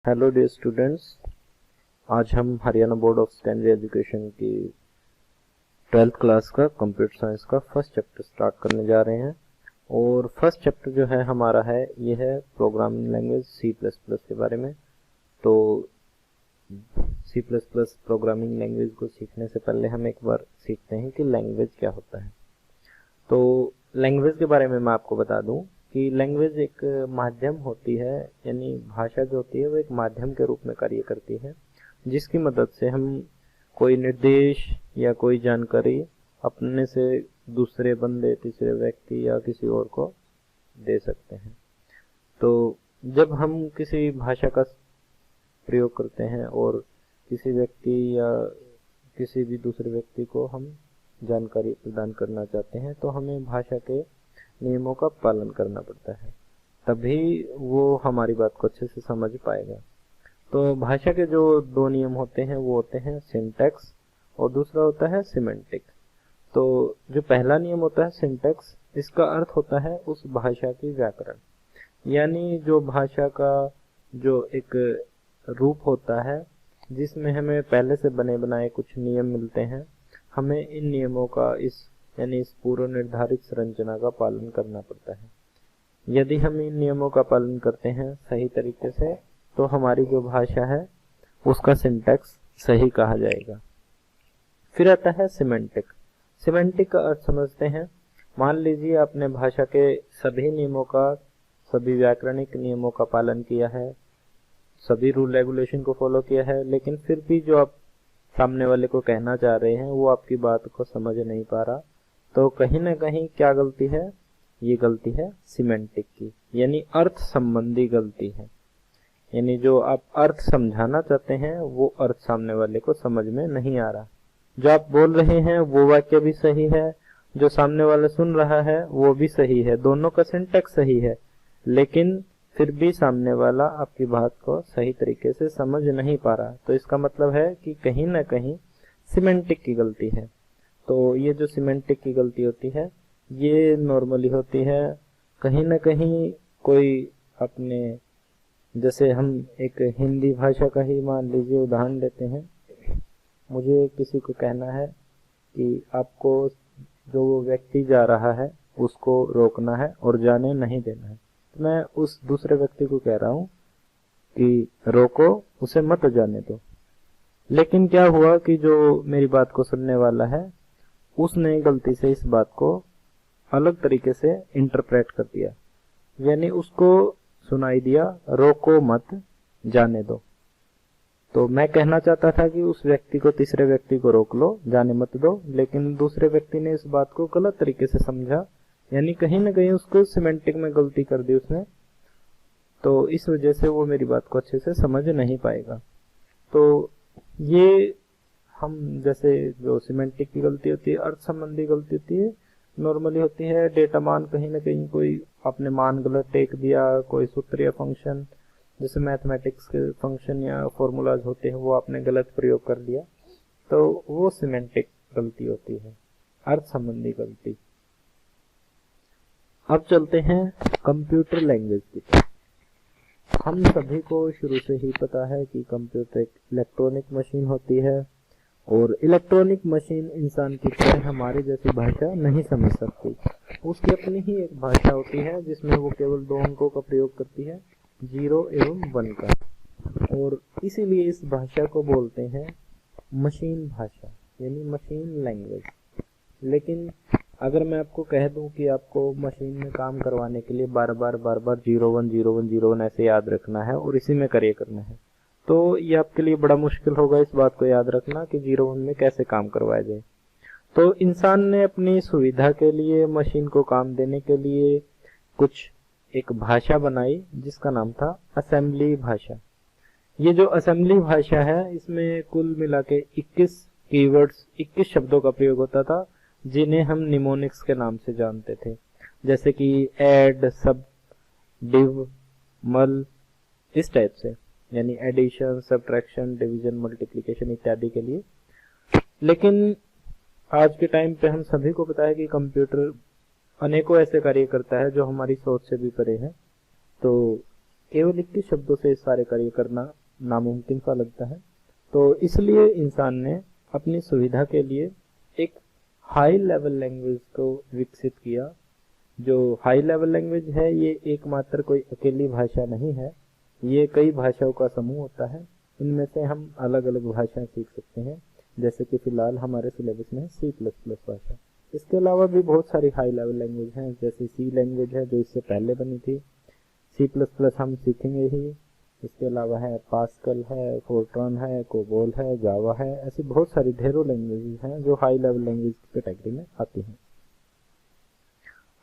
Hello dear students, आज हम Haryana board of secondary education की 12th क्लास का कंप्यूटर साइंस का फर्स्ट चैप्टर स्टार्ट करने जा रहे हैं। और फर्स्ट चैप्टर जो है हमारा है ये है प्रोग्रामिंग लैंग्वेज C++ के बारे में। तो C++ प्रोग्रामिंग लैंग्वेज को सीखने से पहले हम एक बार सीखते हैं कि लैंग्वेज क्या होता है। तो लैंग्वेज के बारे में मैं आपको बता दूं कि लैंग्वेज एक माध्यम होती है, यानी भाषा जो होती है वो एक माध्यम के रूप में कार्य करती है, जिसकी मदद से हम कोई निर्देश या कोई जानकारी अपने से दूसरे बंदे, तीसरे व्यक्ति या किसी और को दे सकते हैं। तो जब हम किसी भाषा का प्रयोग करते हैं और किसी व्यक्ति या किसी भी दूसरे व्यक्ति को हम जानकारी प्रदान करना चाहते हैं तो हमें भाषा के नियमों का पालन करना पड़ता है, तभी वो हमारी बात को अच्छे से समझ पाएगा। तो भाषा के जो दो नियम होते हैं वो होते हैं सिंटैक्स और दूसरा होता है सिमेंटिक। तो जो पहला नियम होता है सिंटैक्स, इसका अर्थ होता है उस भाषा की व्याकरण, यानी जो भाषा का जो एक रूप होता है जिसमें हमें पहले से बने बनाए कुछ नियम मिलते हैं, हमें इन नियमों का यानी इस पूर्व निर्धारित संरचना का पालन करना पड़ता है। यदि हम इन नियमों का पालन करते हैं सही तरीके से तो हमारी जो भाषा है उसका सिंटैक्स सही कहा जाएगा। फिर आता है सिमेंटिक। सिमेंटिक का अर्थ समझते हैं। मान लीजिए आपने भाषा के सभी नियमों का, सभी व्याकरणिक नियमों का पालन किया है, सभी रूल रेगुलेशन को फॉलो किया है, लेकिन फिर भी जो आप सामने वाले को कहना चाह रहे हैं वो आपकी बात को समझ नहीं पा रहा, तो कहीं ना कहीं क्या गलती है? ये गलती है सिमेंटिक की, यानी अर्थ संबंधी गलती है। यानी जो आप अर्थ समझाना चाहते हैं वो अर्थ सामने वाले को समझ में नहीं आ रहा। जो आप बोल रहे हैं वो वाक्य भी सही है, जो सामने वाला सुन रहा है वो भी सही है, दोनों का सिंटैक्स सही है, लेकिन फिर भी सामने वाला आपकी बात को सही तरीके से समझ नहीं पा रहा। तो इसका मतलब है कि कहीं ना कहीं सिमेंटिक की गलती है। तो ये जो सिमेंटिक की गलती होती है ये नॉर्मली होती है कहीं ना कहीं कोई अपने, जैसे हम एक हिंदी भाषा का ही मान लीजिए उदाहरण लेते हैं। मुझे किसी को कहना है कि आपको जो वो व्यक्ति जा रहा है उसको रोकना है और जाने नहीं देना है। तो मैं उस दूसरे व्यक्ति को कह रहा हूँ कि रोको, उसे मत जाने दो। लेकिन क्या हुआ कि जो मेरी बात को सुनने वाला है उसने गलती से इस बात को अलग तरीके से इंटरप्रेट कर दिया, यानी उसको सुनाई दिया रोको मत, जाने दो। तो मैं कहना चाहता था कि उस व्यक्ति को, तीसरे व्यक्ति को रोक लो, जाने मत दो, लेकिन दूसरे व्यक्ति ने इस बात को गलत तरीके से समझा, यानी कहीं ना कहीं उसको सिमेंटिक में गलती कर दी उसने। तो इस वजह से वो मेरी बात को अच्छे से समझ नहीं पाएगा। तो ये हम जैसे जो सिमेंटिक की गलती होती है, अर्थ संबंधी गलती होती है, नॉर्मली होती है डेटा मान, कहीं ना कहीं कोई आपने मान गलत टेक दिया, कोई सूत्र या फंक्शन, जैसे मैथमेटिक्स के फंक्शन या फॉर्मूलाज होते हैं वो आपने गलत प्रयोग कर दिया, तो वो सिमेंटिक गलती होती है, अर्थ संबंधी गलती। अब चलते हैं कंप्यूटर लैंग्वेज की तरफ। हम सभी को शुरू से ही पता है कि कंप्यूटर एक इलेक्ट्रॉनिक मशीन होती है और इलेक्ट्रॉनिक मशीन इंसान की तरह हमारी जैसी भाषा नहीं समझ सकती। उसकी अपनी ही एक भाषा होती है जिसमें वो केवल दो अंकों का प्रयोग करती है, 0 एवं 1 का, और इसीलिए इस भाषा को बोलते हैं मशीन भाषा, यानी मशीन लैंग्वेज। लेकिन अगर मैं आपको कह दूं कि आपको मशीन में काम करवाने के लिए बार बार 010101 ऐसे याद रखना है और इसी में कार्य करना है, तो ये आपके लिए बड़ा मुश्किल होगा इस बात को याद रखना कि 01 में कैसे काम करवाया जाए। तो इंसान ने अपनी सुविधा के लिए, मशीन को काम देने के लिए कुछ एक भाषा बनाई जिसका नाम था असेंबली भाषा। ये जो असेंबली भाषा है इसमें कुल मिला के 21 कीवर्ड्स, 21 शब्दों का प्रयोग होता था जिन्हें हम निमोनिक्स के नाम से जानते थे, जैसे कि ऐड, सब, डिव, मल, इस टाइप से, यानी एडिशन, सब्ट्रैक्शन, डिवीजन, मल्टीप्लिकेशन इत्यादि के लिए। लेकिन आज के टाइम पे हम सभी को पता है कि कंप्यूटर अनेकों ऐसे कार्य करता है जो हमारी सोच से भी परे है। तो केवल 21 शब्दों से सारे कार्य करना नामुमकिन सा लगता है। तो इसलिए इंसान ने अपनी सुविधा के लिए एक हाई लेवल लैंग्वेज को विकसित किया। जो हाई लेवल लैंग्वेज है ये एकमात्र कोई अकेली भाषा नहीं है, ये कई भाषाओं का समूह होता है। इनमें से हम अलग अलग भाषाएं सीख सकते हैं, जैसे कि फिलहाल हमारे सिलेबस में C++ भाषा। इसके अलावा भी बहुत सारी हाई लेवल लैंग्वेज हैं, जैसे C लैंग्वेज है जो इससे पहले बनी थी। C++ हम सीखेंगे ही। इसके अलावा है पास्कल है, फोर्ट्रॉन है, कोबोल है, जावा है। ऐसी बहुत सारी ढेरों लैंग्वेजेस हैं जो हाई लेवल लैंग्वेज की कैटेगरी में आती हैं।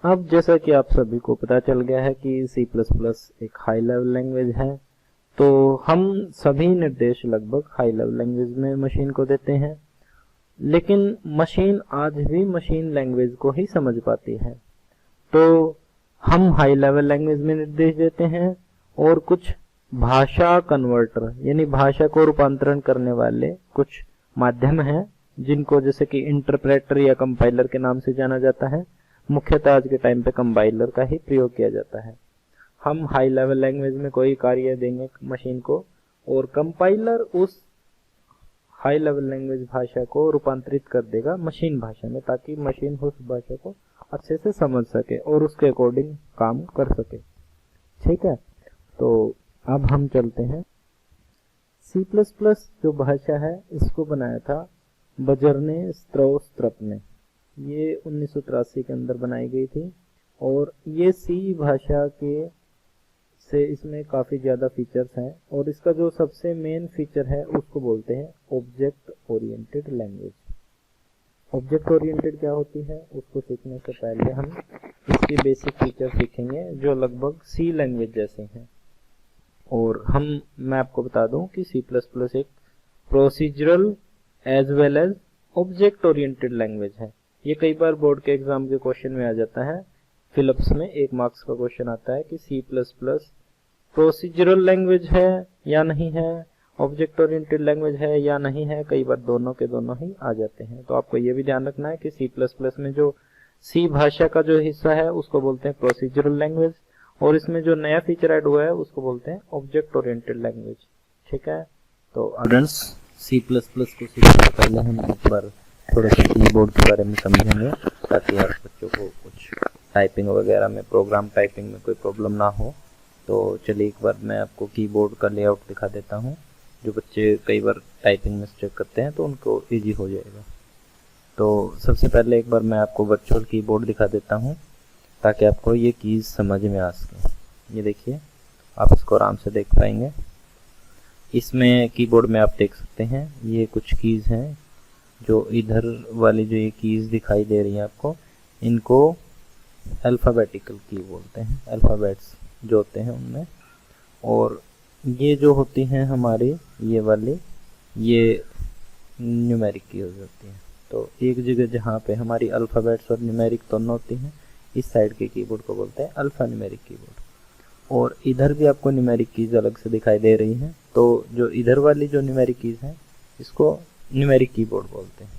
अब जैसा कि आप सभी को पता चल गया है कि C++ एक हाई लेवल लैंग्वेज है, तो हम सभी निर्देश लगभग हाई लेवल लैंग्वेज में मशीन को देते हैं। लेकिन मशीन आज भी मशीन लैंग्वेज को ही समझ पाती है। तो हम हाई लेवल लैंग्वेज में निर्देश देते हैं और कुछ भाषा कन्वर्टर यानी भाषा को रूपांतरण करने वाले कुछ माध्यम हैं, जिनको जैसे कि इंटरप्रेटर या कंपाइलर के नाम से जाना जाता है। मुख्यतः आज के टाइम पे कंपाइलर का ही प्रयोग किया जाता है। हम हाई लेवल लैंग्वेज में कोई कार्य देंगे मशीन को और कंपाइलर उस हाई लेवल लैंग्वेज भाषा को रूपांतरित कर देगा मशीन भाषा में, ताकि मशीन उस भाषा को अच्छे से समझ सके और उसके अकॉर्डिंग काम कर सके। ठीक है, तो अब हम चलते हैं। C++ जो भाषा है इसको बनाया था बजर्ने स्ट्रौस्ट्रप ने। ये 1983 के अंदर बनाई गई थी और ये C भाषा के से इसमें काफ़ी ज़्यादा फीचर्स हैं और इसका जो सबसे मेन फीचर है उसको बोलते हैं object oriented language. Object oriented क्या होती है उसको सीखने से पहले हम इसकी बेसिक फीचर सीखेंगे जो लगभग C लैंग्वेज जैसे हैं। और मैं आपको बता दूं कि C++ एक procedural as well as object oriented language है। ये कई बार बोर्ड के एग्जाम के क्वेश्चन में आ जाता है। फिलिप्स में 1 मार्क्स का क्वेश्चन आता है कि C++ प्रोसीजरल लैंग्वेज है या नहीं है, ऑब्जेक्ट ओरिएंटेड लैंग्वेज है या नहीं है। कई बार दोनों के दोनों ही आ जाते हैं। तो आपको ये भी ध्यान रखना है कि C++ में जो C भाषा का जो हिस्सा है उसको बोलते हैं प्रोसीजरल लैंग्वेज और इसमें जो नया फीचर ऐड हुआ है उसको बोलते हैं ऑब्जेक्ट ओरिएंटेड लैंग्वेज। ठीक है, तो स्टूडेंट्स C++ को सीखने से पहले हम एक बार थोड़ा सा कीबोर्ड के बारे में समझेंगे, ताकि आप बच्चों को कुछ टाइपिंग वगैरह में, प्रोग्राम टाइपिंग में कोई प्रॉब्लम ना हो। तो चलिए एक बार मैं आपको कीबोर्ड का लेआउट दिखा देता हूँ। जो बच्चे कई बार टाइपिंग मिस्टेक करते हैं तो उनको इजी हो जाएगा। तो सबसे पहले एक बार मैं आपको वर्चुअल कीबोर्ड दिखा देता हूँ ताकि आपको ये कीज़ समझ में आ सके। ये देखिए, आप इसको आराम से देख पाएंगे। इसमें कीबोर्ड में आप देख सकते हैं ये कुछ कीज़ हैं। जो इधर वाली जो ये कीज़ दिखाई दे रही हैं आपको, इनको अल्फ़ाबेटिकल की बोलते हैं, अल्फ़ाबेट्स जो होते हैं उनमें। और ये जो होती हैं हमारी ये वाली, ये न्यूमेरिक कीज़ होती हैं। तो एक जगह जहाँ पे हमारी अल्फ़ाबेट्स और न्यूमेरिक दोनों होती हैं, इस साइड के कीबोर्ड को बोलते हैं अल्फ़ा न्यूमेरिक कीबोर्ड। और इधर भी आपको न्यूमेरिक कीज़ अलग से दिखाई दे रही हैं। तो जो इधर वाली जो न्यूमेरिक कीज़ हैं इसको न्यूमेरिक कीबोर्ड बोलते हैं।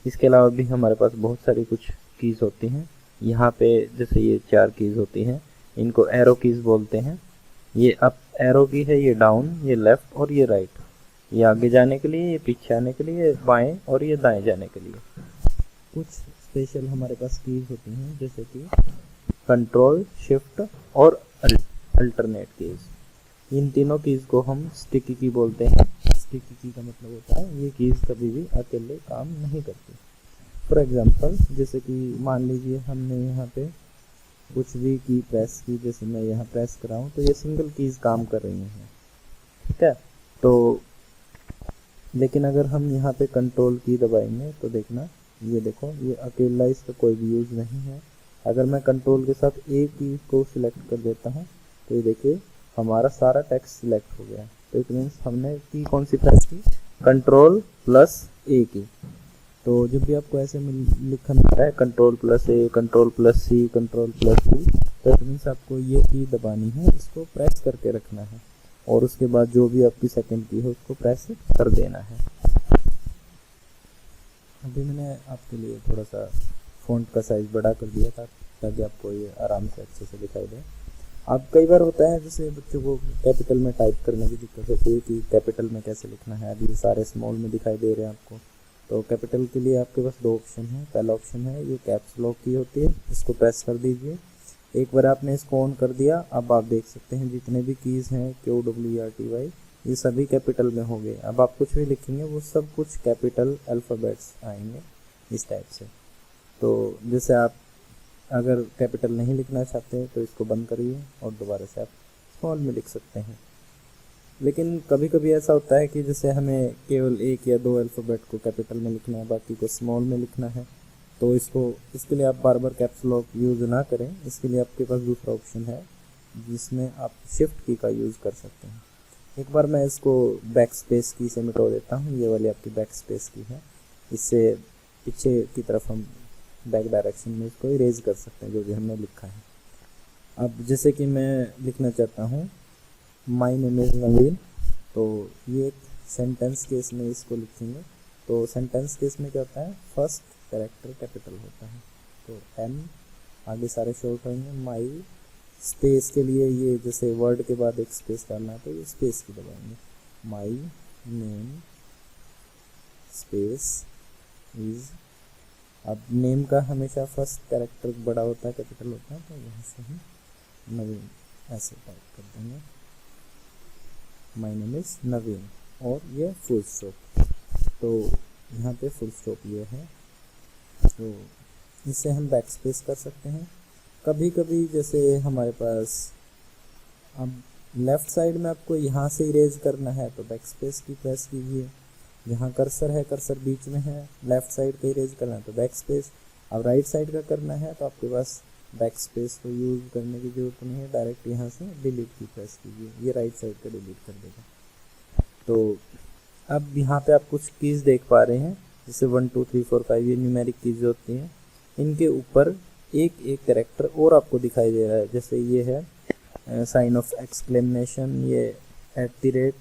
इसके अलावा भी हमारे पास बहुत सारी कुछ कीज़ होती हैं। यहाँ पे जैसे ये 4 कीज़ होती हैं, इनको एरो कीज़ बोलते हैं। ये अप एरो की है, ये डाउन, ये लेफ़्ट और ये राइट। ये आगे जाने के लिए, ये पीछे आने के लिए, बाएं और ये दाएं जाने के लिए। कुछ स्पेशल हमारे पास कीज़ होती हैं जैसे कि कंट्रोल, शिफ्ट और अल्टरनेट कीज़। इन तीनों कीज़ को हम स्टिकी की बोलते हैं। स्टिकी की का मतलब होता है ये कीज़ कभी भी अकेले काम नहीं करती। फॉर एग्जांपल, जैसे कि मान लीजिए हमने यहाँ पे कुछ भी की प्रेस की, जैसे मैं यहाँ प्रेस कराऊँ तो ये सिंगल कीज़ काम कर रही हैं। ठीक है, तो लेकिन अगर हम यहाँ पे कंट्रोल की दबाएंगे तो देखना, ये देखो, ये अकेला, इसका कोई भी यूज़ नहीं है। अगर मैं कंट्रोल के साथ ए की को सिलेक्ट कर देता हूँ तो ये देखिए हमारा सारा टेक्स्ट सिलेक्ट हो गया। तो इट मीन्स हमने की कौन सी प्रेस की, कंट्रोल प्लस ए की। तो जब भी आपको ऐसे लिखा मिलता है कंट्रोल प्लस ए, कंट्रोल प्लस सी, कंट्रोल प्लस सी, तो इट मीन्स आपको ये की दबानी है, इसको प्रेस करके रखना है और उसके बाद जो भी आपकी सेकंड की है उसको प्रेस कर देना है। अभी मैंने आपके लिए थोड़ा सा फ़ॉन्ट का साइज़ बड़ा कर दिया था ताकि आपको ये आराम से अच्छे से दिखाई दे। अब कई बार होता है जैसे बच्चों को कैपिटल में टाइप करने की दिक्कत होती है कि कैपिटल में कैसे लिखना है। अभी सारे स्मॉल में दिखाई दे रहे हैं आपको। तो कैपिटल के लिए आपके पास 2 ऑप्शन है। पहला ऑप्शन है ये कैप्स लॉक की होती है, इसको प्रेस कर दीजिए। एक बार आपने इसको ऑन कर दिया, अब आप देख सकते हैं जितने भी कीज़ हैं QWERTY ये सभी कैपिटल में हो गए। अब आप कुछ भी लिखेंगे वो सब कुछ कैपिटल अल्फ़ाबेट्स आएंगे इस टाइप से। तो जैसे आप अगर कैपिटल नहीं लिखना चाहते तो इसको बंद करिए और दोबारा से आप स्मॉल में लिख सकते हैं। लेकिन कभी कभी ऐसा होता है कि जैसे हमें केवल 1 या 2 अल्फ़ाबेट को कैपिटल में लिखना है, बाकी को स्मॉल में लिखना है, तो इसके लिए आप बार बार कैप्स लॉक यूज़ ना करें। इसके लिए आपके पास दूसरा ऑप्शन है जिसमें आप शिफ्ट की का यूज़ कर सकते हैं। एक बार मैं इसको बैक स्पेस की से मिटा देता हूँ। ये वाली आपकी बैक स्पेस की है, इससे पीछे की तरफ हम बैक डायरेक्शन में इसको इरेज कर सकते हैं जो भी हमने लिखा है। अब जैसे कि मैं लिखना चाहता हूँ माय नेम इज़ नवीन, तो ये एक सेंटेंस केस में इसको लिखेंगे। तो सेंटेंस केस में क्या होता है, फर्स्ट कैरेक्टर कैपिटल होता है, तो M आगे सारे शॉर्ट होंगे। माई स्पेस के लिए ये जैसे वर्ड के बाद एक स्पेस डालना है तो ये स्पेस की दबाएंगे। माई नेम स्पेस इज़, अब नेम का हमेशा फर्स्ट कैरेक्टर बड़ा होता है, कैपिटल होता है, तो यहाँ से हम नवीन ऐसे टाइप कर देंगे, माय नेम इज़ नवीन, और ये फुल स्टॉप। तो यहाँ पे फुल स्टॉप ये है, तो इससे हम बैक स्पेस कर सकते हैं। कभी कभी जैसे हमारे पास अब लेफ़्ट साइड में आपको यहाँ से इरेज करना है तो बैक स्पेस की प्रेस कीजिए। जहाँ कर्सर है, कर्सर बीच में है, लेफ़्ट साइड का इरेज करना है तो बैक स्पेस। अब राइट साइड का करना है तो आपके पास बैक स्पेस को यूज़ करने की ज़रूरत नहीं है, डायरेक्ट यहाँ से डिलीट की प्रेस कीजिए, ये राइट साइड का डिलीट कर देगा। तो अब यहाँ पे आप कुछ कीज़ देख पा रहे हैं, जैसे 1 2 3 4 5 ये न्यूमेरिक कीज़ होती हैं। इनके ऊपर एक एक कैरेक्टर और आपको दिखाई दे रहा है, जैसे ये है साइन ऑफ एक्सक्लेमेशन, ये @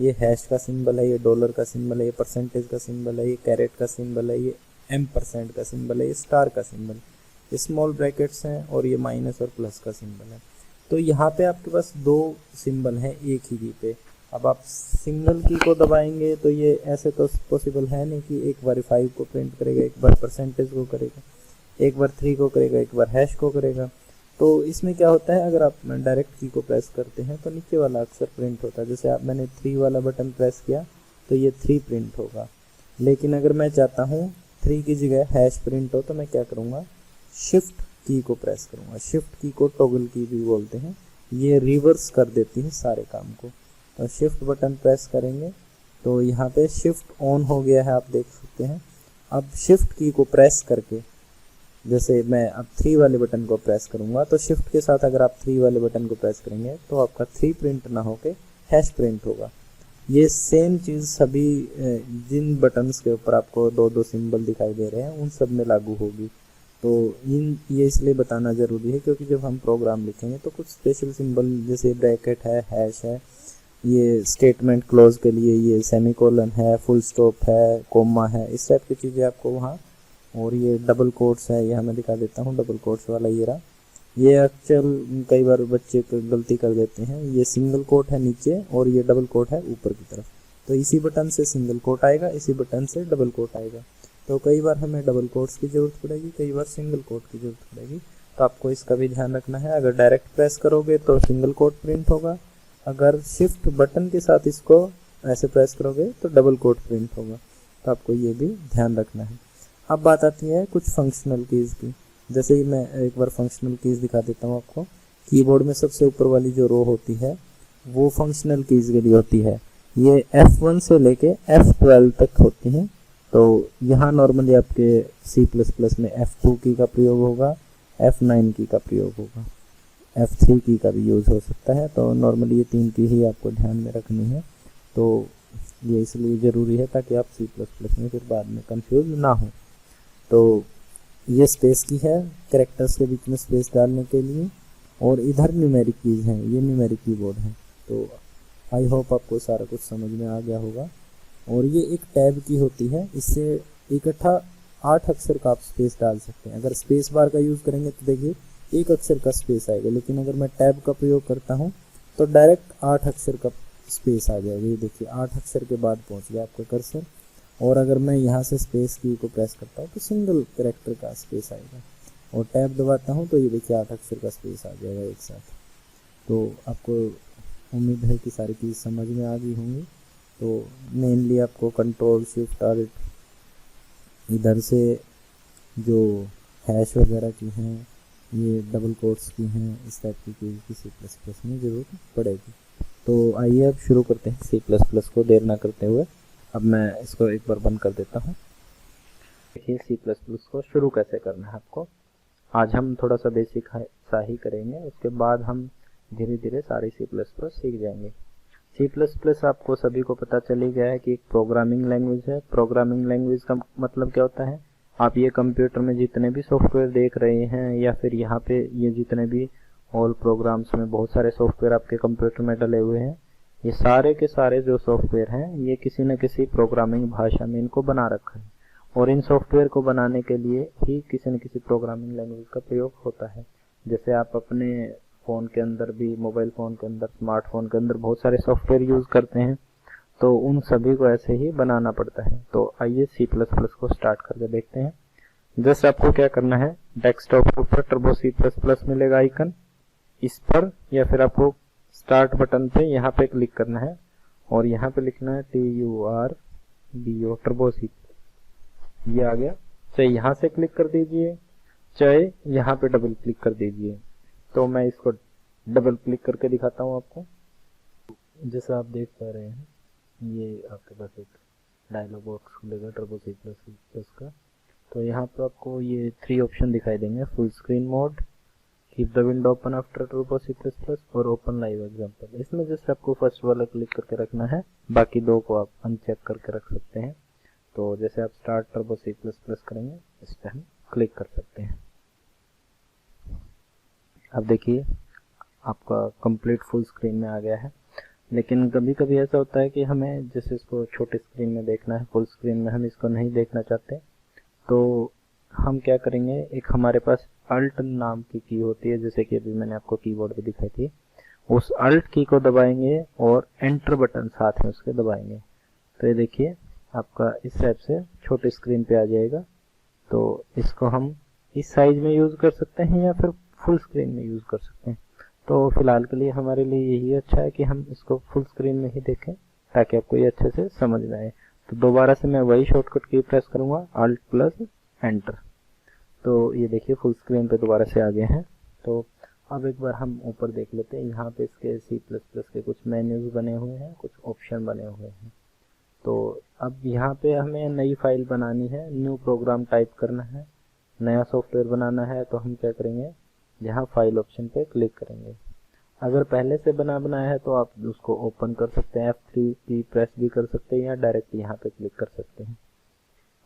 ये हैश का सिंबल है, ये डॉलर का सिंबल है, ये परसेंटेज का सिंबल है, ये कैरेट का सिंबल है, ये M% का सिंबल है, ये स्टार का सिंबल, ये स्मॉल ब्रैकेट्स हैं, और ये माइनस और प्लस का सिंबल है। तो यहाँ पे आपके पास 2 सिंबल हैं एक ही की पे। अब आप सिंगल की को दबाएंगे तो ये ऐसे तो पॉसिबल है नहीं कि एक बार 5 को प्रिंट करेगा, एक बार परसेंटेज को करेगा, एक बार 3 को करेगा, एक बार हैश को करेगा। तो इसमें क्या होता है, अगर आप डायरेक्ट की को प्रेस करते हैं तो नीचे वाला अक्सर प्रिंट होता है। जैसे मैंने 3 वाला बटन प्रेस किया तो ये 3 प्रिंट होगा। लेकिन अगर मैं चाहता हूँ 3 की जगह हैश प्रिंट हो तो मैं क्या करूँगा, शिफ्ट की को प्रेस करूँगा। शिफ्ट की को टॉगल की भी बोलते हैं, ये रिवर्स कर देती है सारे काम को। तो शिफ्ट बटन प्रेस करेंगे तो यहाँ पे शिफ्ट ऑन हो गया है, आप देख सकते हैं। अब शिफ्ट की को प्रेस करके, जैसे मैं अब 3 वाले बटन को प्रेस करूँगा तो शिफ्ट के साथ अगर आप 3 वाले बटन को प्रेस करेंगे तो आपका 3 प्रिंट ना होके हैश प्रिंट होगा। ये सेम चीज़ सभी जिन बटन्स के ऊपर आपको 2-2 सिंबल दिखाई दे रहे हैं उन सब में लागू होगी। तो ये इसलिए बताना ज़रूरी है क्योंकि जब हम प्रोग्राम लिखेंगे तो कुछ स्पेशल सिंबल जैसे ब्रैकेट है, हैश है, ये स्टेटमेंट क्लोज के लिए ये सेमीकोलन है, फुल स्टॉप है, कोमा है, इस टाइप की चीज़ें आपको वहाँ, और ये डबल कोट्स है, यह मैं दिखा देता हूँ डबल कोट्स वाला ये रहा। ये एक्चुअल कई बार बच्चे गलती कर देते हैं, ये सिंगल कोट है नीचे और ये डबल कोट है ऊपर की तरफ। तो इसी बटन से सिंगल कोट आएगा, इसी बटन से डबल कोट आएगा। तो कई बार हमें डबल कोट्स की ज़रूरत पड़ेगी, कई बार सिंगल कोट की ज़रूरत पड़ेगी, तो आपको इसका भी ध्यान रखना है। अगर डायरेक्ट प्रेस करोगे तो सिंगल कोट प्रिंट होगा, अगर शिफ्ट बटन के साथ इसको ऐसे प्रेस करोगे तो डबल कोट प्रिंट होगा। तो आपको ये भी ध्यान रखना है। अब बात आती है कुछ फंक्शनल कीज़ की। जैसे ही मैं एक बार फंक्शनल कीज़ दिखा देता हूँ आपको। कीबोर्ड में सबसे ऊपर वाली जो रो होती है वो फंक्शनल कीज़ के लिए होती है। ये F1 से लेके F12 तक होती हैं। तो यहाँ नॉर्मली आपके C++ में F2 की का प्रयोग होगा, F9 की का प्रयोग होगा, F3 की का भी यूज़ हो सकता है। तो नॉर्मली ये 3 की ही आपको ध्यान में रखनी है। तो ये इसलिए ज़रूरी है ताकि आप C++ में फिर बाद में कंफ्यूज ना हो। तो ये स्पेस की है, कैरेक्टर्स के बीच में स्पेस डालने के लिए, और इधर न्यूमेरिक कीज़ हैं, ये न्यूमेरिक कीबोर्ड है। तो आई होप आपको सारा कुछ समझ में आ गया होगा। और ये एक टैब की होती है, इससे इकट्ठा 8 अक्षर का आप स्पेस डाल सकते हैं। अगर स्पेस बार का यूज़ करेंगे तो देखिए 1 अक्षर का स्पेस आएगा, लेकिन अगर मैं टैब का प्रयोग करता हूँ तो डायरेक्ट 8 अक्षर का स्पेस आ जाएगा। ये देखिए 8 अक्षर के बाद पहुँच गया आपका कर्सर। और अगर मैं यहाँ से स्पेस की को प्रेस करता हूँ तो सिंगल कैरेक्टर का स्पेस आएगा, और टैब दबाता हूँ तो ये देखिए 8 अक्षर का स्पेस आ जाएगा एक साथ। तो आपको उम्मीद है कि सारी चीज़ समझ में आ गई होंगी। तो मेनली आपको कंट्रोल शिफ्ट और इधर से जो हैश वगैरह की हैं, ये डबल कोट्स की हैं, इस टाइप की चीज़ की C++ में ज़रूरत पड़ेगी। तो आइए अब शुरू करते हैं C++ को देर ना करते हुए। अब मैं इसको एक बार बंद कर देता हूँ। देखिए C++ को शुरू कैसे करना है आपको। आज हम थोड़ा सा बेसिक सा ही करेंगे, उसके बाद हम धीरे धीरे सारी C++ सीख जाएंगे। C++ आपको सभी को पता चल ही गया है कि एक प्रोग्रामिंग लैंग्वेज है। प्रोग्रामिंग लैंग्वेज का मतलब क्या होता है, आप ये कंप्यूटर में जितने भी सॉफ्टवेयर देख रहे हैं, या फिर यहाँ पे ये जितने भी ऑल प्रोग्राम्स में बहुत सारे सॉफ्टवेयर आपके कंप्यूटर में डले हुए हैं, ये सारे के सारे जो सॉफ्टवेयर हैं ये किसी न किसी प्रोग्रामिंग भाषा में इनको बना रखा है, और इन सॉफ्टवेयर को बनाने के लिए ही किसी न किसी प्रोग्रामिंग लैंग्वेज का प्रयोग होता है। जैसे आप अपने फ़ोन के अंदर भी, मोबाइल फ़ोन के अंदर, स्मार्टफोन के अंदर बहुत सारे सॉफ्टवेयर यूज़ करते हैं, तो उन सभी को ऐसे ही बनाना पड़ता है। तो आइए C++ को स्टार्ट करके देखते हैं। जस्ट आपको क्या करना है, डेस्कटॉप के ऊपर टर्बो C++ मिलेगा आइकन, इस पर या फिर आपको स्टार्ट बटन पे यहाँ पे क्लिक करना है, और यहाँ पे लिखना है TURBO टर्बो C। ये आ गया। चाहे यहाँ से क्लिक कर दीजिए, चाहे यहाँ पे डबल क्लिक कर दीजिए। तो मैं इसको डबल क्लिक करके दिखाता हूँ आपको। जैसा आप देख पा रहे हैं, ये आपके पास एक डायलॉग बॉक्स खुलेगा टर्बो C++ का। तो यहाँ पर आपको ये 3 ऑप्शन दिखाई देंगे, full screen mode, keep the window open after turbo C++ और ओपन लाइव एग्जांपल। इसमें जस्ट आपको फर्स्ट वाला क्लिक करके रखना है, बाकी 2 को आप अनचेक करके रख सकते हैं। तो जैसे आप स्टार्ट टर्बो C++ करेंगे, इस पर हम क्लिक कर सकते हैं। अब देखिए आपका कंप्लीट फुल स्क्रीन में आ गया है। लेकिन कभी कभी ऐसा होता है कि हमें जैसे इसको छोटे स्क्रीन में देखना है, फुल स्क्रीन में हम इसको नहीं देखना चाहते, तो हम क्या करेंगे, एक हमारे पास अल्ट नाम की की होती है, जैसे कि अभी मैंने आपको कीबोर्ड पे दिखाई थी, उस अल्ट की को दबाएंगे और एंटर बटन साथ में उसके दबाएंगे। तो ये देखिए आपका इस टाइप से छोटे स्क्रीन पे आ जाएगा। तो इसको हम इस साइज में यूज़ कर सकते हैं या फिर फुल स्क्रीन में यूज़ कर सकते हैं। तो फिलहाल के लिए हमारे लिए यही अच्छा है कि हम इसको फुल स्क्रीन में ही देखें, ताकि आपको ये अच्छे से समझ में आए। तो दोबारा से मैं वही शॉर्टकट की प्रेस करूँगा, अल्ट प्लस एंटर। तो ये देखिए फुल स्क्रीन पे दोबारा से आ गए हैं। तो अब एक बार हम ऊपर देख लेते हैं, यहाँ पे इसके C++ के कुछ मेन्यूज बने हुए हैं, कुछ ऑप्शन बने हुए हैं। तो अब यहाँ पे हमें नई फाइल बनानी है, न्यू प्रोग्राम टाइप करना है, नया सॉफ्टवेयर बनाना है। तो हम क्या करेंगे, यहाँ फाइल ऑप्शन पे क्लिक करेंगे। अगर पहले से बनाया है तो आप उसको ओपन कर सकते हैं, F3 की प्रेस भी कर सकते हैं, या डायरेक्ट यहाँ पे क्लिक कर सकते हैं।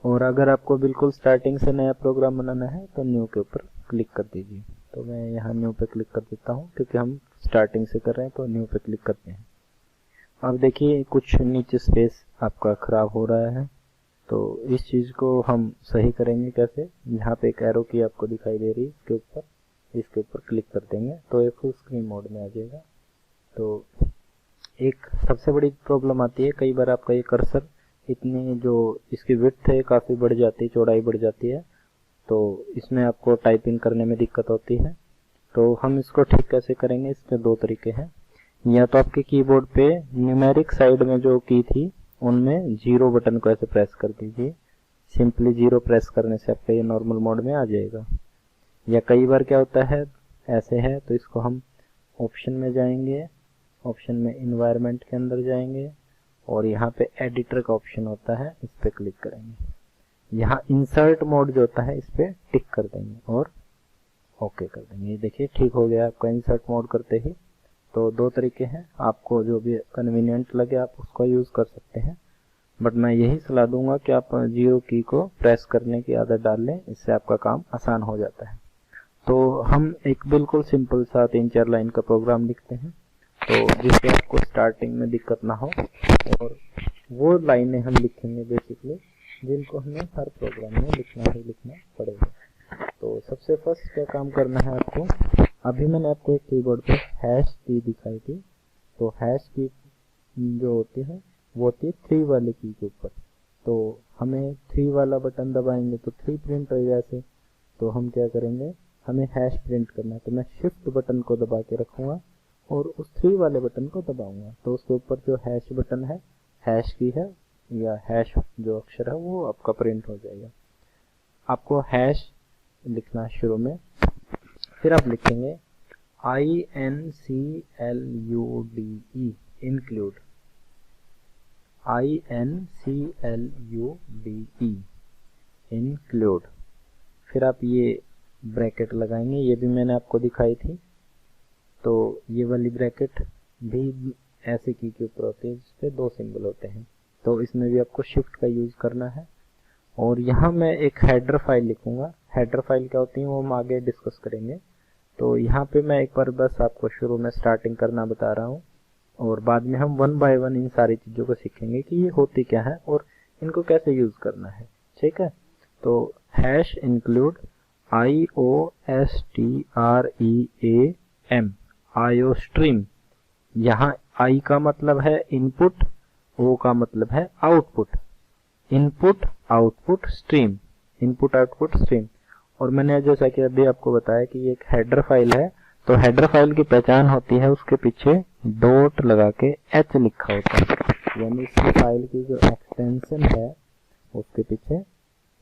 और अगर आपको बिल्कुल स्टार्टिंग से नया प्रोग्राम बनाना है तो न्यू के ऊपर क्लिक कर दीजिए। तो मैं यहाँ न्यू पे क्लिक कर देता हूँ, क्योंकि हम स्टार्टिंग से कर रहे हैं, तो न्यू पे क्लिक करते हैं। अब देखिए कुछ नीचे स्पेस आपका खराब हो रहा है, तो इस चीज़ को हम सही करेंगे कैसे। यहाँ पे एक एरो की आपको दिखाई दे रही है, इसके ऊपर क्लिक कर देंगे तो ये फुल स्क्रीन मोड में आ जाएगा। तो एक सबसे बड़ी प्रॉब्लम आती है, कई बार आपका ये कर्सर इतनी जो इसकी विड्थ है काफ़ी बढ़ जाती है, चौड़ाई बढ़ जाती है, तो इसमें आपको टाइपिंग करने में दिक्कत होती है। तो हम इसको ठीक कैसे करेंगे, इसके 2 तरीके हैं। या तो आपके कीबोर्ड पे न्यूमेरिक साइड में जो की थी उनमें 0 बटन को ऐसे प्रेस कर दीजिए। सिंपली 0 प्रेस करने से आपका ये नॉर्मल मोड में आ जाएगा। या कई बार क्या होता है, ऐसे है, तो इसको हम ऑप्शन में जाएंगे, ऑप्शन में इन्वायरमेंट के अंदर जाएंगे, और यहाँ पे एडिटर का ऑप्शन होता है, इस पे क्लिक करेंगे। यहाँ इंसर्ट मोड जो होता है इस पे टिक कर देंगे और ओके कर देंगे। ये देखिए ठीक हो गया आपका इंसर्ट मोड करते ही। तो 2 तरीके हैं, आपको जो भी कन्वीनियंट लगे आप उसको यूज़ कर सकते हैं, बट मैं यही सलाह दूंगा कि आप 0 की को प्रेस करने की आदत डाल लें, इससे आपका काम आसान हो जाता है। तो हम एक बिल्कुल सिंपल सा 3-4 लाइन का प्रोग्राम लिखते हैं, तो जिससे आपको स्टार्टिंग में दिक्कत ना हो, और वो लाइनें हम लिखेंगे बेसिकली जिनको हमें हर प्रोग्राम में लिखना ही लिखना पड़ेगा। तो सबसे फर्स्ट क्या काम करना है आपको, अभी मैंने आपको एक कीबोर्ड पे हैश की दिखाई थी, तो हैश की जो होती है वो होती है 3 वाले की के ऊपर। तो हमें 3 वाला बटन दबाएंगे तो 3 प्रिंट हो ऐसे। तो हम क्या करेंगे, हमें हैश प्रिंट करना है, तो मैं शिफ्ट बटन को दबा के रखूंगा और उस 3 वाले बटन को दबाऊंगा, तो उसके ऊपर जो हैश बटन है, हैश की है या हैश जो अक्षर है वो आपका प्रिंट हो जाएगा। आपको हैश लिखना है शुरू में, फिर आप लिखेंगे INCLUDE इंक्लूड, INCLUDE इंक्लूड। फिर आप ये ब्रैकेट लगाएंगे, ये भी मैंने आपको दिखाई थी। तो ये वाली ब्रैकेट भी ऐसे की के ऊपर होती है जिसपे 2 सिंबल होते हैं, तो इसमें भी आपको शिफ्ट का यूज करना है। और यहाँ मैं एक हेडर फाइल लिखूंगा। हेडर फाइल क्या होती है वो हम आगे डिस्कस करेंगे। तो यहाँ पे मैं एक बार बस आपको शुरू में स्टार्टिंग करना बता रहा हूँ, और बाद में हम 1 बाय 1 इन सारी चीज़ों को सीखेंगे कि ये होती क्या है और इनको कैसे यूज करना है। ठीक है, तो हैश इंक्लूड IOSTREAM IOStream। यहाँ I का मतलब है इनपुट, O का मतलब है output, input output stream, input output stream. और मैंने जैसा कि अभी आपको बताया कि ये एक हेडर फाइल है, तो हेडर फाइल की पहचान होती है उसके पीछे डॉट लगा के H लिखा होता है, यानी इसकी फाइल की जो एक्सटेंशन है उसके पीछे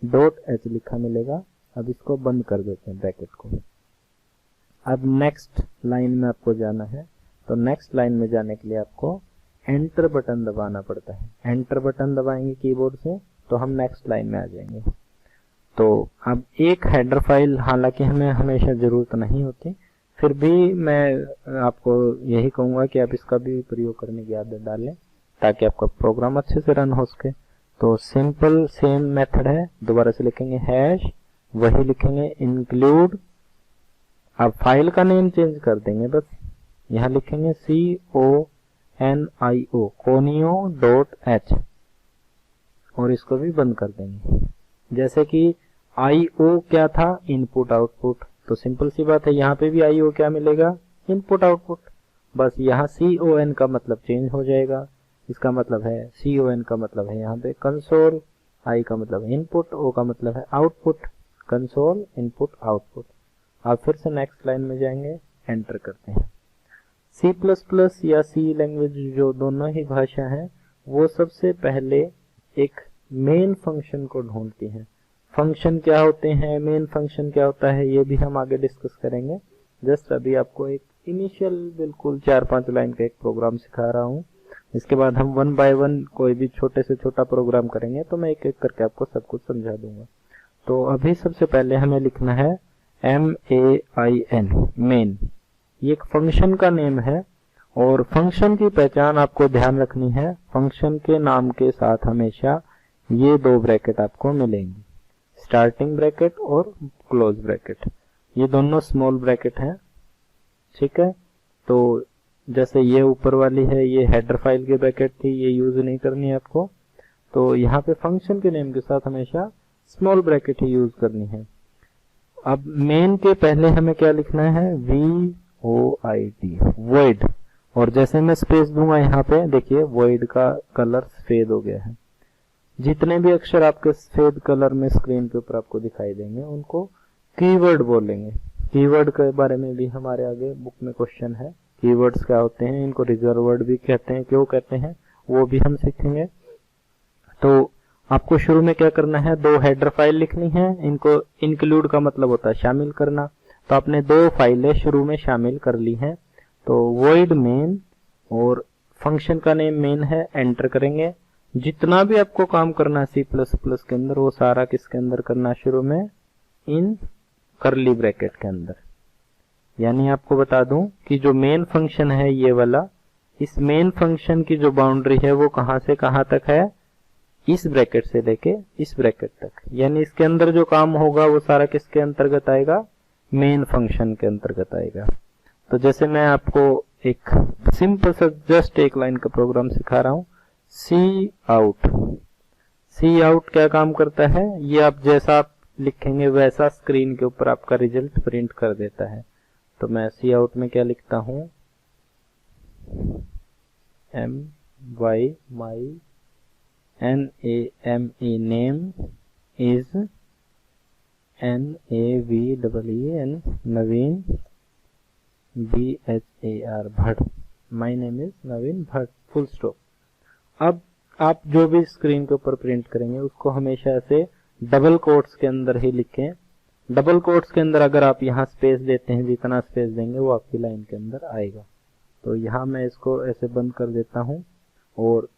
.h लिखा मिलेगा। अब इसको बंद कर देते हैं ब्रैकेट को। अब नेक्स्ट लाइन में आपको जाना है, तो नेक्स्ट लाइन में जाने के लिए आपको एंटर बटन दबाना पड़ता है। एंटर बटन दबाएंगे कीबोर्ड से तो हम नेक्स्ट लाइन में आ जाएंगे। तो अब एक हेडर फाइल हालांकि हमें हमेशा जरूरत नहीं होती, फिर भी मैं आपको यही कहूँगा कि आप इसका भी प्रयोग करने की आदत डालें ताकि आपका प्रोग्राम अच्छे से रन हो सके। तो सिंपल सेम मेथड है, दोबारा से लिखेंगे हैश, वही लिखेंगे इंक्लूड। अब फाइल का नेम चेंज कर देंगे, बस यहाँ लिखेंगे CONIO conio.h और इसको भी बंद कर देंगे। जैसे कि IO क्या था, इनपुट आउटपुट, तो सिंपल सी बात है यहाँ पे भी IO क्या मिलेगा, इनपुट आउटपुट। बस यहाँ CON का मतलब चेंज हो जाएगा, इसका मतलब है CON का मतलब है यहाँ पे कंसोल, I का मतलब है इनपुट, O का मतलब है आउटपुट, कंसोल इनपुट आउटपुट। आप फिर से नेक्स्ट लाइन में जाएंगे, एंटर करते हैं। C++ या C लैंग्वेज जो दोनों ही भाषा हैं वो सबसे पहले एक मेन फंक्शन को ढूंढती हैं। फंक्शन क्या होते हैं, मेन फंक्शन क्या होता है, ये भी हम आगे डिस्कस करेंगे। जस्ट अभी आपको एक इनिशियल बिल्कुल 4-5 लाइन का एक प्रोग्राम सिखा रहा हूँ। इसके बाद हम 1 बाय 1 कोई भी छोटे से छोटा प्रोग्राम करेंगे, तो मैं एक एक करके आपको सब कुछ समझा दूंगा। तो अभी सबसे पहले हमें लिखना है MAIN मेन। ये एक फंक्शन का नेम है और फंक्शन की पहचान आपको ध्यान रखनी है। फंक्शन के नाम के साथ हमेशा ये 2 ब्रैकेट आपको मिलेंगी, स्टार्टिंग ब्रैकेट और क्लोज ब्रैकेट। ये दोनों स्मॉल ब्रैकेट हैं, ठीक है। तो जैसे ये ऊपर वाली है, ये हेडर फाइल की ब्रैकेट थी, ये यूज नहीं करनी है आपको। तो यहाँ पे फंक्शन के नेम के साथ हमेशा स्मॉल ब्रैकेट ही यूज करनी है। अब मेन के पहले हमें क्या लिखना है, VOID void। और जैसे मैं स्पेस दूंगा यहाँ पे देखिए void का कलर सफेद हो गया है। जितने भी अक्षर आपके सफेद कलर में स्क्रीन के ऊपर आपको दिखाई देंगे उनको कीवर्ड बोलेंगे। कीवर्ड के बारे में भी हमारे आगे बुक में क्वेश्चन है। कीवर्ड्स क्या होते हैं, इनको रिजर्व वर्ड भी कहते हैं, क्यों कहते हैं वो भी हम सीखेंगे। तो आपको शुरू में क्या करना है, 2 हेडर फाइल लिखनी है। इनको इंक्लूड का मतलब होता है शामिल करना, तो आपने 2 फाइलें शुरू में शामिल कर ली हैं। तो void main और फंक्शन का नेम मेन है, एंटर करेंगे। जितना भी आपको काम करना है C++ के अंदर वो सारा किसके अंदर करना है, शुरू में इन करली ब्रैकेट के अंदर। यानी आपको बता दूं कि जो मेन फंक्शन है ये वाला, इस मेन फंक्शन की जो बाउंड्री है वो कहां से कहां तक है, इस ब्रैकेट से लेके इस ब्रैकेट तक। यानी इसके अंदर जो काम होगा वो सारा किसके अंतर्गत आएगा, मेन फंक्शन के अंतर्गत आएगा। तो जैसे मैं आपको एक सिंपल सा जस्ट एक लाइन का प्रोग्राम सिखा रहा हूं, सी आउट क्या काम करता है, ये आप जैसा आप लिखेंगे वैसा स्क्रीन के ऊपर आपका रिजल्ट प्रिंट कर देता है। तो मैं सी आउट में क्या लिखता हूँ, my name name is NAVEEN Naveen BHAR Bhatt, my name is Naveen Bhatt, full stop. अब आप जो भी स्क्रीन के ऊपर प्रिंट करेंगे उसको हमेशा ऐसे डबल कोट्स के अंदर ही लिखें। डबल कोट्स के अंदर अगर आप यहाँ स्पेस देते हैं, जितना स्पेस देंगे वो आपकी लाइन के अंदर आएगा। तो यहाँ मैं इसको ऐसे बंद कर देता हूँ। और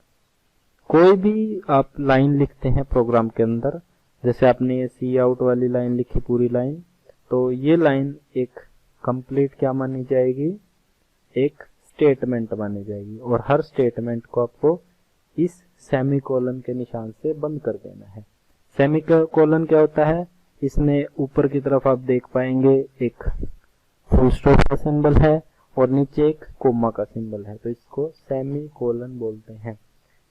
कोई भी आप लाइन लिखते हैं प्रोग्राम के अंदर, जैसे आपने ये सी आउट वाली लाइन लिखी पूरी लाइन, तो ये लाइन एक कंप्लीट क्या मानी जाएगी, एक स्टेटमेंट मानी जाएगी। और हर स्टेटमेंट को आपको इस सेमीकोलन के निशान से बंद कर देना है। सेमीकोलन क्या होता है, इसमें ऊपर की तरफ आप देख पाएंगे एक फुल स्टॉप का सिंबल है और नीचे एक कोमा का सिंबल है, तो इसको सेमीकोलन बोलते हैं।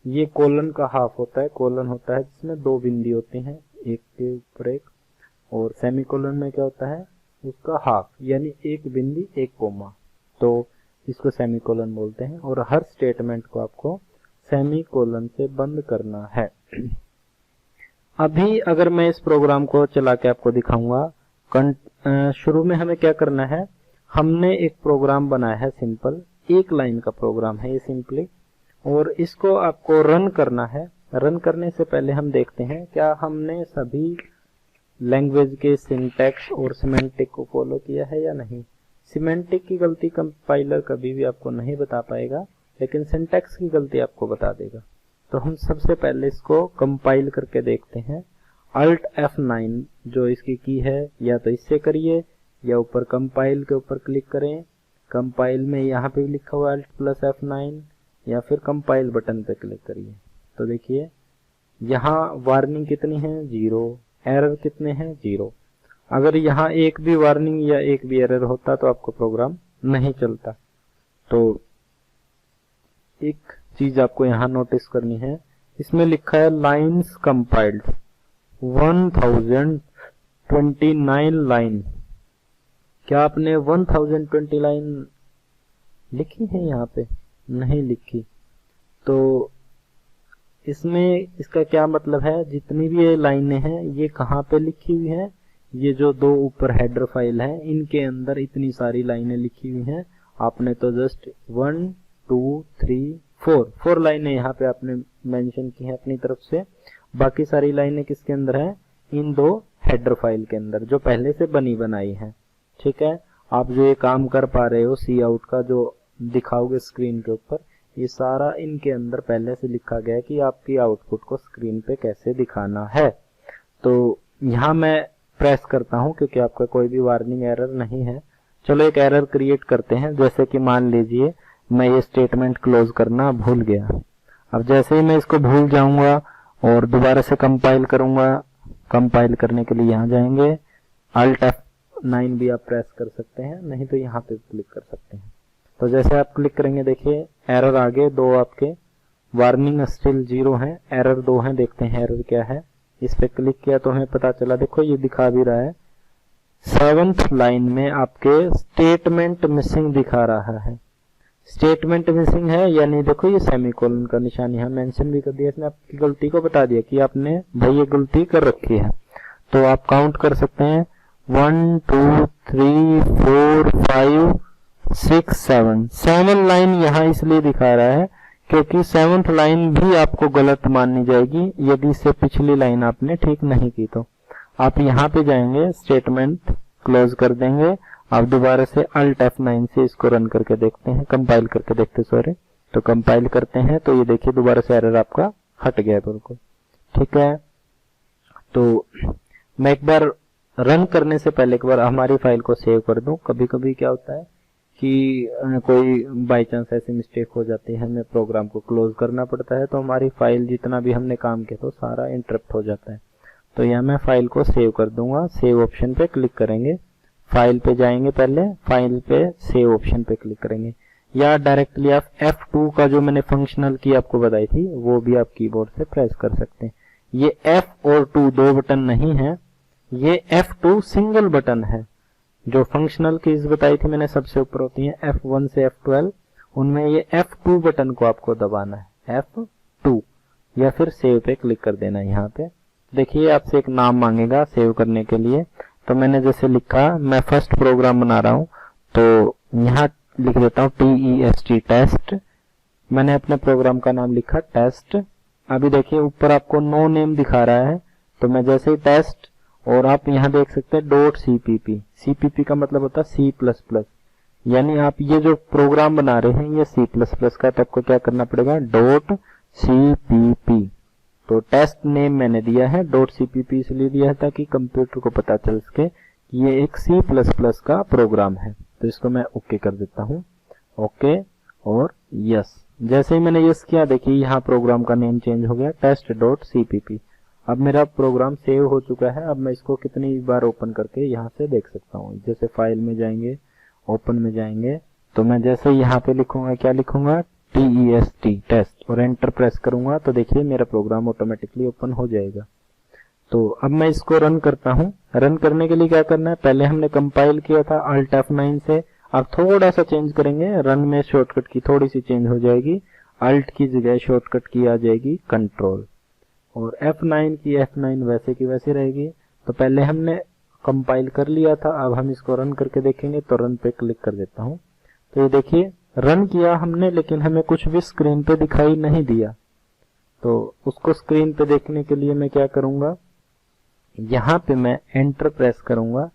ये कोलन का हाफ होता है, कोलन होता है जिसमें दो बिंदी होती हैं, एक के ऊपर एक, और सेमीकोलन में क्या होता है, उसका हाफ, यानी एक बिंदी एक कोमा, तो इसको सेमीकोलन बोलते हैं। और हर स्टेटमेंट को आपको सेमीकोलन से बंद करना है। अभी अगर मैं इस प्रोग्राम को चला के आपको दिखाऊंगा, शुरू में हमें क्या करना है, हमने एक प्रोग्राम बनाया है सिंपल, एक लाइन का प्रोग्राम है ये सिंपली, और इसको आपको रन करना है। रन करने से पहले हम देखते हैं क्या हमने सभी लैंग्वेज के सिंटैक्स और सिमेंटिक को फॉलो किया है या नहीं। सिमेंटिक की गलती कंपाइलर कभी भी आपको नहीं बता पाएगा, लेकिन सिंटैक्स की गलती आपको बता देगा। तो हम सबसे पहले इसको कंपाइल करके देखते हैं। Alt F9 जो इसकी की है, या तो इससे करिए या ऊपर कंपाइल के ऊपर क्लिक करें। कंपाइल में यहाँ पे लिखा हुआ Alt F9, या फिर कंपाइल बटन पे क्लिक करिए। तो देखिए यहाँ वार्निंग कितनी है, 0, एरर कितने हैं, 0। अगर यहाँ एक भी वार्निंग या एक भी एरर होता तो आपको प्रोग्राम नहीं चलता। तो एक चीज आपको यहाँ नोटिस करनी है, इसमें लिखा है लाइन्स कंपाइल्ड 1029 लाइन। क्या आपने 1020 लाइन लिखी है यहाँ पे? नहीं लिखी। तो इसमें इसका क्या मतलब है, जितनी भी ये लाइनें हैं ये कहाँ पे लिखी हुई हैं, ये जो दो ऊपर हेडर फाइल है इनके अंदर इतनी सारी लाइनें लिखी हुई हैं। आपने तो जस्ट 1 2 3 4 लाइनें यहाँ पे आपने मेंशन की हैं अपनी तरफ से। बाकी सारी लाइनें किसके अंदर है, इन दो हेडर फाइल के अंदर जो पहले से बनी बनाई है। ठीक है, आप जो ये काम कर पा रहे हो सी आउट का जो दिखाओगे स्क्रीन के ऊपर, ये सारा इनके अंदर पहले से लिखा गया है कि आपकी आउटपुट को स्क्रीन पे कैसे दिखाना है। तो यहाँ मैं प्रेस करता हूँ क्योंकि आपका कोई भी वार्निंग एरर नहीं है। चलो एक एरर क्रिएट करते हैं, जैसे कि मान लीजिए मैं ये स्टेटमेंट क्लोज करना भूल गया। अब जैसे ही मैं इसको भूल जाऊंगा और दोबारा से कंपाइल करूंगा, कंपाइल करने के लिए यहाँ जाएंगे, Alt F9 भी आप प्रेस कर सकते हैं, नहीं तो यहाँ पे क्लिक कर सकते हैं। तो जैसे आप क्लिक करेंगे देखिए एरर आ गए, दो आपके वार्निंग स्टिल 0 है, एरर 2 है। देखते हैं एरर क्या है। इस पे क्लिक किया तो हमें पता चला, देखो ये दिखा भी रहा है 7th लाइन में आपके स्टेटमेंट मिसिंग दिखा रहा है। स्टेटमेंट मिसिंग है यानी देखो ये सेमीकोलन का निशान यहाँ मेंशन भी कर दिया, इसने आपकी गलती को बता दिया कि आपने भाई ये गलती कर रखी है। तो आप काउंट कर सकते हैं 1 2 3 4 5 6 7 लाइन यहाँ इसलिए दिखा रहा है क्योंकि 7th लाइन भी आपको गलत माननी जाएगी यदि इससे पिछली लाइन आपने ठीक नहीं की। तो आप यहाँ पे जाएंगे, स्टेटमेंट क्लोज कर देंगे, आप दोबारा से Alt F9 से इसको रन करके देखते हैं, कंपाइल करके देखते हैं, सॉरी। तो कंपाइल करते हैं तो ये देखिए दोबारा से एरर आपका हट गया बिल्कुल। ठीक है, तो मैं एक बार रन करने से पहले एक बार हमारी फाइल को सेव कर दूं। कभी कभी क्या होता है कि कोई बाई चांस ऐसी मिस्टेक हो जाती है, हमें प्रोग्राम को क्लोज करना पड़ता है, तो हमारी फाइल जितना भी हमने काम किया तो सारा इंटरप्ट हो जाता है। तो यहाँ मैं फाइल को सेव कर दूंगा, सेव ऑप्शन पे क्लिक करेंगे, फाइल पे जाएंगे, पहले फाइल पे सेव ऑप्शन पे क्लिक करेंगे, या डायरेक्टली आप F2 का जो मैंने फंक्शनल की आपको बताई थी वो भी आप कीबोर्ड से प्रेस कर सकते हैं। ये F और 2 दो बटन नहीं है, ये F2 सिंगल बटन है। जो फंक्शनल कीज बताई थी मैंने सबसे ऊपर होती हैं F1 से F12, उनमें ये F2 बटन को आपको दबाना है, F2, या फिर सेव पे क्लिक कर देना है। यहाँ पे देखिए आपसे एक नाम मांगेगा सेव करने के लिए, तो मैंने जैसे लिखा, मैं फर्स्ट प्रोग्राम बना रहा हूँ तो यहाँ लिख देता हूँ TEST, टेस्ट। मैंने अपने प्रोग्राम का नाम लिखा टेस्ट। अभी देखिए ऊपर आपको नो नेम दिखा रहा है, तो मैं जैसे ही टेस्ट, और आप यहाँ देख सकते हैं .cpp, CPP का मतलब होता है C++, यानी आप ये जो प्रोग्राम बना रहे हैं ये C++ का, तो आपको क्या करना पड़ेगा, .cpp। तो टेस्ट नेम मैंने दिया है, .cpp इसलिए दिया है ताकि कंप्यूटर को पता चल सके कि ये एक C++ का प्रोग्राम है। तो इसको मैं ओके कर देता हूँ, ओके और यस। जैसे ही मैंने यस किया, देखिए यहाँ प्रोग्राम का नेम चेंज हो गया, test.cpp। अब मेरा प्रोग्राम सेव हो चुका है। अब मैं इसको कितनी बार ओपन करके यहाँ से देख सकता हूँ। जैसे फाइल में जाएंगे, ओपन में जाएंगे, तो मैं जैसे यहाँ पे लिखूंगा, क्या लिखूंगा, TEST, टेस्ट, और एंटर प्रेस करूंगा तो देखिए मेरा प्रोग्राम ऑटोमेटिकली ओपन हो जाएगा। तो अब मैं इसको रन करता हूँ। रन करने के लिए क्या करना है, पहले हमने कंपाइल किया था Alt F9 से, अब थोड़ा सा चेंज करेंगे, रन में शॉर्टकट की थोड़ी सी चेंज हो जाएगी, Alt की जगह शॉर्टकट की आ जाएगी कंट्रोल, और F9 की F9 वैसे की वैसे रहेगी। तो पहले हमने कंपाइल कर लिया था, अब हम इसको रन करके देखेंगे, तो रन पे क्लिक कर देता हूँ। तो ये देखिए रन किया हमने, लेकिन हमें कुछ भी स्क्रीन पे दिखाई नहीं दिया। तो उसको स्क्रीन पे देखने के लिए मैं क्या करूंगा, यहाँ पे मैं एंटर प्रेस करूंगा,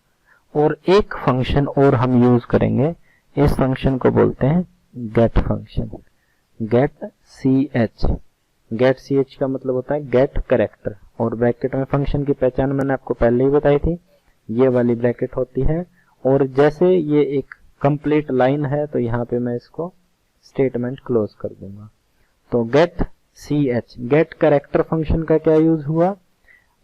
और एक फंक्शन और हम यूज करेंगे। इस फंक्शन को बोलते हैं गेट फंक्शन, गेट ch का मतलब होता है गेट कैरेक्टर, और ब्रैकेट में फंक्शन की पहचान मैंने आपको पहले ही बताई थी, ये वाली ब्रैकेट होती है। और जैसे ये एक कंप्लीट लाइन है तो यहाँ पे मैं इसको स्टेटमेंट क्लोज कर दूंगा। तो गेट कैरेक्टर फंक्शन का क्या यूज हुआ,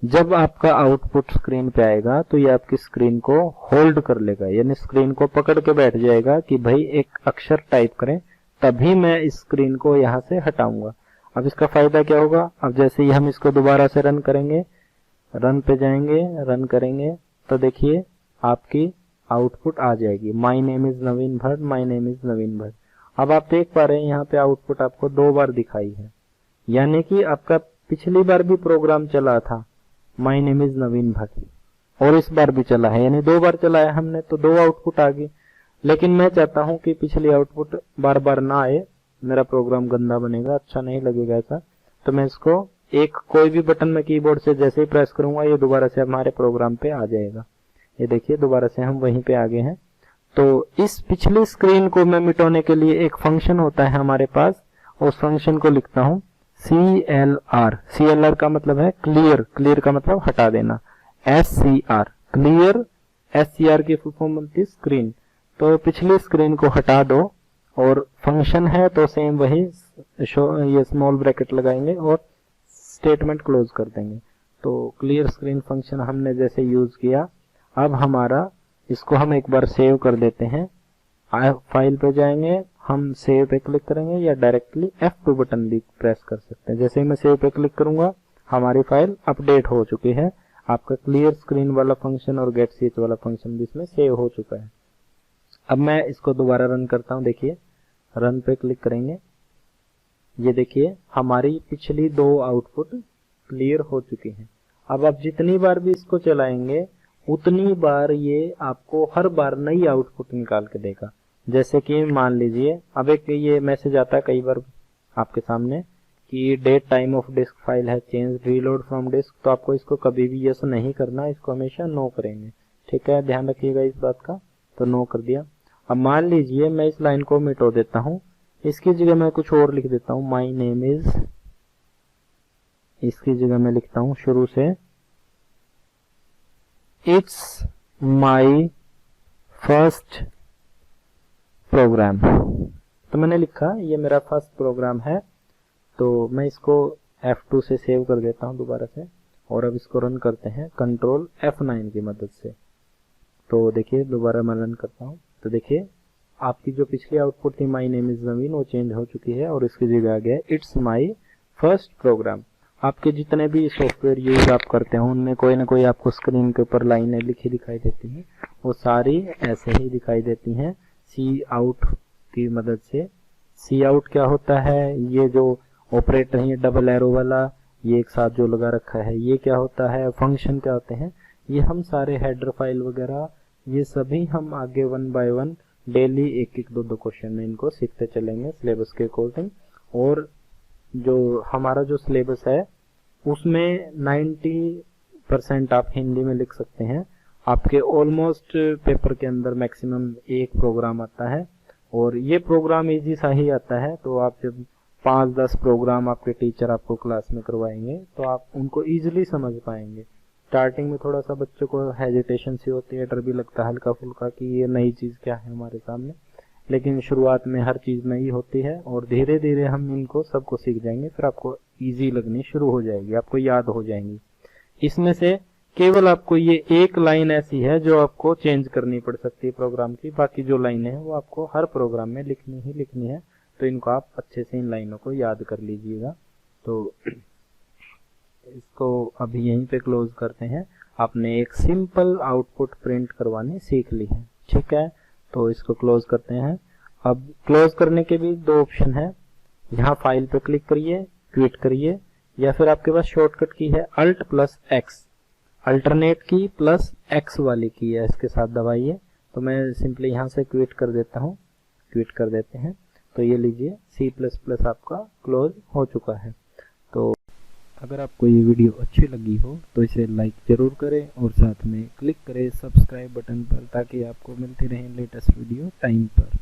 जब आपका आउटपुट स्क्रीन पे आएगा तो ये आपकी स्क्रीन को होल्ड कर लेगा, यानी स्क्रीन को पकड़ के बैठ जाएगा कि भाई एक अक्षर टाइप करें, तभी मैं इस स्क्रीन को यहाँ से हटाऊंगा। अब इसका फायदा क्या होगा, अब जैसे ही हम इसको दोबारा से रन करेंगे, रन पे जाएंगे, रन करेंगे, तो देखिए आपकी आउटपुट आ जाएगी, my name is Naveen Bhatt, my name is Naveen Bhatt. अब आप देख पा रहे हैं यहाँ पे आउटपुट आपको 2 बार दिखाई है, यानी कि आपका पिछली बार भी प्रोग्राम चला था माई नेम इज नवीन भट्ट, और इस बार भी चला है, यानी 2 बार चलाया हमने, तो 2 आउटपुट आ गई। लेकिन मैं चाहता हूं कि पिछली आउटपुट बार बार ना आए, मेरा प्रोग्राम गंदा बनेगा, अच्छा नहीं लगेगा ऐसा। तो मैं इसको एक कोई भी बटन में कीबोर्ड से जैसे ही प्रेस करूंगा, ये दोबारा से हमारे प्रोग्राम पे आ जाएगा। ये देखिए दोबारा से हम वहीं पे आ गए हैं। तो इस पिछली स्क्रीन को मैं मिटाने के लिए एक फंक्शन होता है हमारे पास, उस फंक्शन को लिखता हूं CLR का मतलब है क्लियर का मतलब हटा देना, SCR क्लियर, SCR की फुल फॉर्म बनती है स्क्रीन। तो पिछली स्क्रीन को हटा दो, और फंक्शन है तो सेम वही, ये स्मॉल ब्रैकेट लगाएंगे और स्टेटमेंट क्लोज कर देंगे। तो क्लियर स्क्रीन फंक्शन हमने जैसे यूज किया, अब हमारा इसको हम एक बार सेव कर देते हैं। फाइल पे जाएंगे, हम सेव पे क्लिक करेंगे, या डायरेक्टली F2 बटन भी प्रेस कर सकते हैं। जैसे ही मैं सेव पे क्लिक करूंगा, हमारी फाइल अपडेट हो चुकी है। आपका क्लियर स्क्रीन वाला फंक्शन और गेट ch वाला फंक्शन भी इसमें सेव हो चुका है। अब मैं इसको दोबारा रन करता हूं, देखिए रन पे क्लिक करेंगे, ये देखिए हमारी पिछली 2 आउटपुट क्लियर हो चुकी हैं। अब आप जितनी बार भी इसको चलाएंगे, उतनी बार ये आपको हर बार नई आउटपुट निकाल के देगा। जैसे कि मान लीजिए अब एक ये मैसेज आता है कई बार आपके सामने कि date time of disk file है चेंज, रीलोड फ्रॉम डिस्क, तो आपको इसको कभी भी यस नहीं करना, इसको हमेशा नो करेंगे। ठीक है, ध्यान रखिएगा इस बात का। तो नो कर दिया। अब मान लीजिए मैं इस लाइन को मिटा देता हूं, इसकी जगह मैं कुछ और लिख देता हूं, माई नेम इज, इसकी जगह मैं लिखता हूं शुरू से इट्स माई फर्स्ट प्रोग्राम। तो मैंने लिखा ये मेरा फर्स्ट प्रोग्राम है। तो मैं इसको F2 से सेव कर देता हूं दोबारा से, और अब इसको रन करते हैं कंट्रोल F9 की मदद से। तो देखिए दोबारा मैं रन करता हूं, तो देखिए आपकी जो पिछली आउटपुट थी माई नेम इज नवीन, वो चेंज हो चुकी है और इसकी जगह आ गया इट्स माई फर्स्ट प्रोग्राम। आपके जितने भी सॉफ्टवेयर यूज आप करते हो उनमें कोई ना कोई आपको स्क्रीन के ऊपर लाइनें लिखी दिखाई देती हैं, वो सारी ऐसे ही दिखाई देती हैं सी आउट की मदद से। सी आउट क्या होता है, ये जो ऑपरेटर है, ये डबल एरो वाला, ये एक साथ जो लगा रखा है, ये क्या होता है, फंक्शन क्या होते हैं, ये हम सारे हेडर फाइल वगैरह ये सभी हम आगे 1 बाय 1 डेली एक एक दो क्वेश्चन में इनको सीखते चलेंगे सिलेबस के अकॉर्डिंग। और जो हमारा जो सिलेबस है उसमें 90% आप हिंदी में लिख सकते हैं। आपके ऑलमोस्ट पेपर के अंदर मैक्सिमम एक प्रोग्राम आता है और ये प्रोग्राम इजी सा ही आता है। तो आप जब 5-10 प्रोग्राम आपके टीचर आपको क्लास में करवाएंगे तो आप उनको इजीली समझ पाएंगे। स्टार्टिंग में थोड़ा सा बच्चों को हेजिटेशन सी होती है, डर भी लगता है हल्का फुल्का कि ये नई चीज़ क्या है हमारे सामने, लेकिन शुरुआत में हर चीज़ नई होती है और धीरे धीरे हम इनको सबको सीख जाएंगे, फिर आपको इजी लगनी शुरू हो जाएगी, आपको याद हो जाएंगी। इसमें से केवल आपको ये एक लाइन ऐसी है जो आपको चेंज करनी पड़ सकती है प्रोग्राम की, बाकी जो लाइनें हैं वो आपको हर प्रोग्राम में लिखनी ही लिखनी है। तो इनको आप अच्छे से इन लाइनों को याद कर लीजिएगा। तो इसको अभी यहीं पे क्लोज करते हैं। आपने एक सिंपल आउटपुट प्रिंट करवानी सीख ली है, ठीक है। तो इसको क्लोज करते हैं। अब क्लोज करने के भी दो ऑप्शन है, यहाँ फाइल पे क्लिक करिए, क्विट करिए, या फिर आपके पास शॉर्टकट की है अल्ट प्लस एक्स, अल्टरनेट की प्लस एक्स वाली की है, इसके साथ दबाइए। तो मैं सिंपली यहाँ से क्विट कर देता हूँ, क्विट कर देते हैं। तो ये लीजिए C++ आपका क्लोज हो चुका है। तो अगर आपको ये वीडियो अच्छी लगी हो तो इसे लाइक ज़रूर करें और साथ में क्लिक करें सब्सक्राइब बटन पर, ताकि आपको मिलती रहे लेटेस्ट वीडियो टाइम पर।